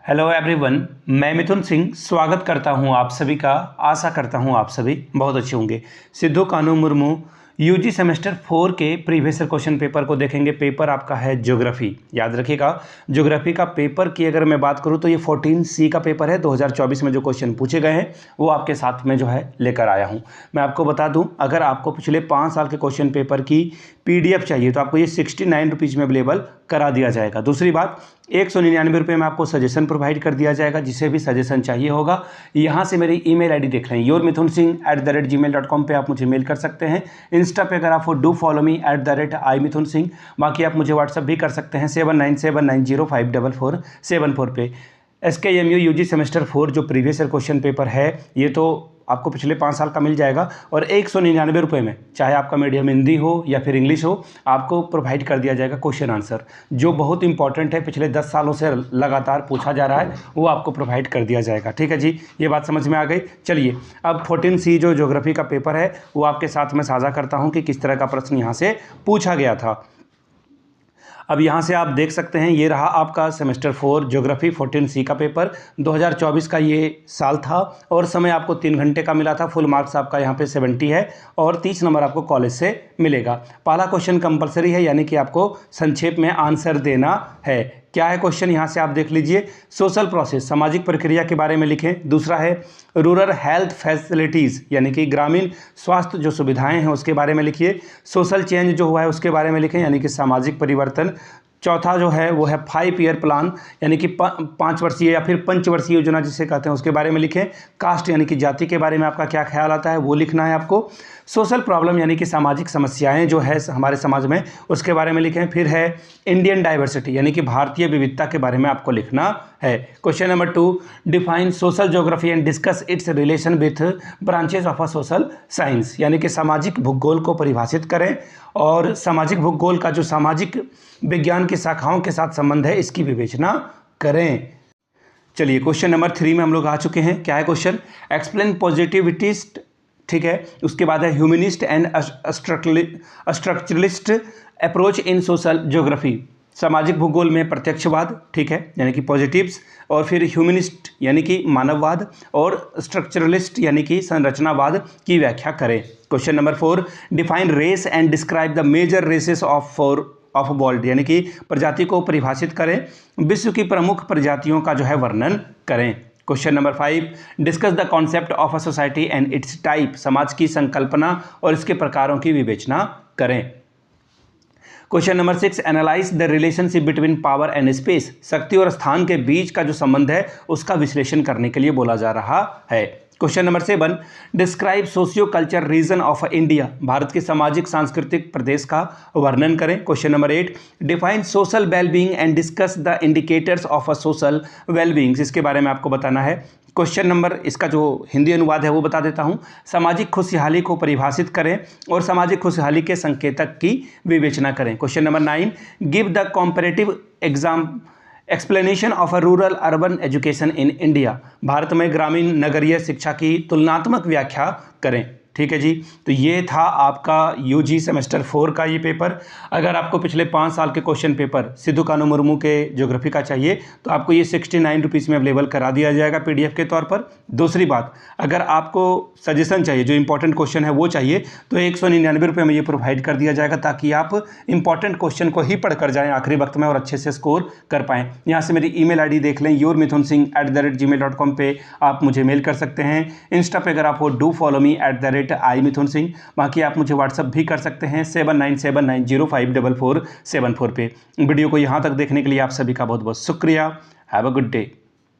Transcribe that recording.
Hello everyone, मैं मिथुन सिंह स्वागत करता हूं आप सभी का। आशा करता हूं आप सभी बहुत अच्छे होंगे। सिद्धू कान्हू मुर्मू यूजी सेमेस्टर 4 के प्रीवियस क्वेश्चन पेपर को देखेंगे। पेपर आपका है ज्योग्राफी, याद रखिएगा। ज्योग्राफी का पेपर की अगर मैं बात करूं तो ये 14C का पेपर है। 2024 में जो क्वेश्चन पूछे गए हैं वो आपके साथ में जो है लेकर आया हूं। मैं आपको बता दूं, अगर आपको पिछले 5 साल के क्वेश्चन पेपर की PDF चाहिए तो आपको ये 69 रुपीज़ में अवेलेबल करा दिया जाएगा। दूसरी बात, 199 रुपये में आपको सजेशन प्रोवाइड कर दिया जाएगा। जिसे भी सजेशन चाहिए होगा यहाँ से मेरी email ID देख लें, yourmithunsingh@gmail.com पे आप मुझे मेल कर सकते हैं। इंस्टा पे अगर आप डू फॉलो मी @iMithunSingh। बाकी आप मुझे व्हाट्सअप भी कर सकते हैं 7979054474 पे। SKMU यूजी सेमेस्टर 4 जो प्रीवियस ईयर क्वेश्चन पेपर है ये तो आपको पिछले 5 साल का मिल जाएगा और 199 रुपये में, चाहे आपका मीडियम हिंदी हो या फिर इंग्लिश हो, आपको प्रोवाइड कर दिया जाएगा क्वेश्चन आंसर जो बहुत इंपॉर्टेंट है, पिछले 10 सालों से लगातार पूछा जा रहा है, वो आपको प्रोवाइड कर दिया जाएगा। ठीक है जी, ये बात समझ में आ गई। चलिए अब 14C जो ज्योग्राफी का पेपर है वो आपके साथ में साझा करता हूँ कि किस तरह का प्रश्न यहाँ से पूछा गया था। अब यहाँ से आप देख सकते हैं, ये रहा आपका सेमेस्टर 4 ज्योग्राफी 14C का पेपर। 2024 का ये साल था और समय आपको 3 घंटे का मिला था। फुल मार्क्स आपका यहाँ पे 70 है और 30 नंबर आपको कॉलेज से मिलेगा। पहला क्वेश्चन कंपलसरी है, यानी कि आपको संक्षेप में आंसर देना है। क्या है क्वेश्चन, यहाँ से आप देख लीजिए। सोशल प्रोसेस, सामाजिक प्रक्रिया के बारे में लिखें। दूसरा है रूरल हेल्थ फैसिलिटीज़, यानी कि ग्रामीण स्वास्थ्य जो सुविधाएं हैं उसके बारे में लिखिए। सोशल चेंज जो हुआ है उसके बारे में लिखें, यानी कि सामाजिक परिवर्तन। चौथा जो है वो है 5 ईयर प्लान, यानी कि 5 वर्षीय या फिर पंचवर्षीय योजना जिसे कहते हैं उसके बारे में लिखें। कास्ट यानी कि जाति के बारे में आपका क्या ख्याल आता है वो लिखना है आपको। सोशल प्रॉब्लम यानी कि सामाजिक समस्याएं जो है हमारे समाज में उसके बारे में लिखें। फिर है इंडियन डाइवर्सिटी, यानी कि भारतीय विविधता के बारे में आपको लिखना है। Question number 2, define social geography and discuss it's relation with branches of a social science, यानी कि सामाजिक भूगोल को परिभाषित करें और सामाजिक भूगोल का जो सामाजिक विज्ञान की शाखाओं के साथ संबंध है इसकी विवेचना करें। चलिए क्वेश्चन नंबर 3 में हम लोग आ चुके हैं। क्या है क्वेश्चन, एक्सप्लेन पॉजिटिविटिस्ट, ठीक है। उसके बाद है humanist and structuralist approach in social geography, सामाजिक भूगोल में प्रत्यक्षवाद, ठीक है, यानी कि पॉजिटिव्स, और फिर ह्यूमनिस्ट यानी कि मानववाद और स्ट्रक्चरलिस्ट यानी कि संरचनावाद की व्याख्या करें। Question number 4, define race and describe the major races of world, यानी कि प्रजाति को परिभाषित करें, विश्व की प्रमुख प्रजातियों का जो है वर्णन करें। Question number 5, discuss the concept of a society and it's type, समाज की संकल्पना और इसके प्रकारों की विवेचना करें। Question number 6, analyse the relationship between power and space, शक्ति और स्थान के बीच का जो संबंध है उसका विश्लेषण करने के लिए बोला जा रहा है। Question number 7, describe socio culture region of India, Bharat के सामाजिक सांस्कृतिक प्रदेश का वर्णन करें। Question number 8, define social wellbeing and discuss the indicators of a social wellbeing, इसके बारे में आपको बताना है। क्वेश्चन नंबर, इसका जो हिंदी अनुवाद है वो बता देता हूँ, सामाजिक खुशहाली को परिभाषित करें और सामाजिक खुशहाली के संकेतक की विवेचना करें। Question number 9, give the comparative explanation of a rural urban education in India, Bharat में ग्रामीण नगरीय शिक्षा की तुलनात्मक व्याख्या करें। ठीक है जी, तो ये था आपका यूजी सेमेस्टर 4 का ये पेपर। अगर आपको पिछले 5 साल के क्वेश्चन पेपर सिद्धू कान्हू मुर्मू के ज्योग्राफी का चाहिए तो आपको ये 69 रुपीज़ में अवेलेबल करा दिया जाएगा PDF के तौर पर। दूसरी बात, अगर आपको सजेशन चाहिए, जो इंपॉर्टेंट क्वेश्चन है वो चाहिए, तो 199 रुपये में ये प्रोवाइड कर दिया जाएगा ताकि आप इंपॉर्टेंट क्वेश्चन को ही पढ़ कर जाएँ आखिरी वक्त में और अच्छे से स्कोर कर पाएँ। यहाँ से मेरी email ID देख लें, yourmithunsingh@gmail.com पे आप मुझे मेल कर सकते हैं। इंस्टा पे अगर आप डू फॉलो मी @iMithunSingh। बाकी आप मुझे व्हाट्सअप भी कर सकते हैं 7979054474 पे। वीडियो को यहाँ तक देखने के लिए आप सभी का बहुत बहुत शुक्रिया। Have a good day.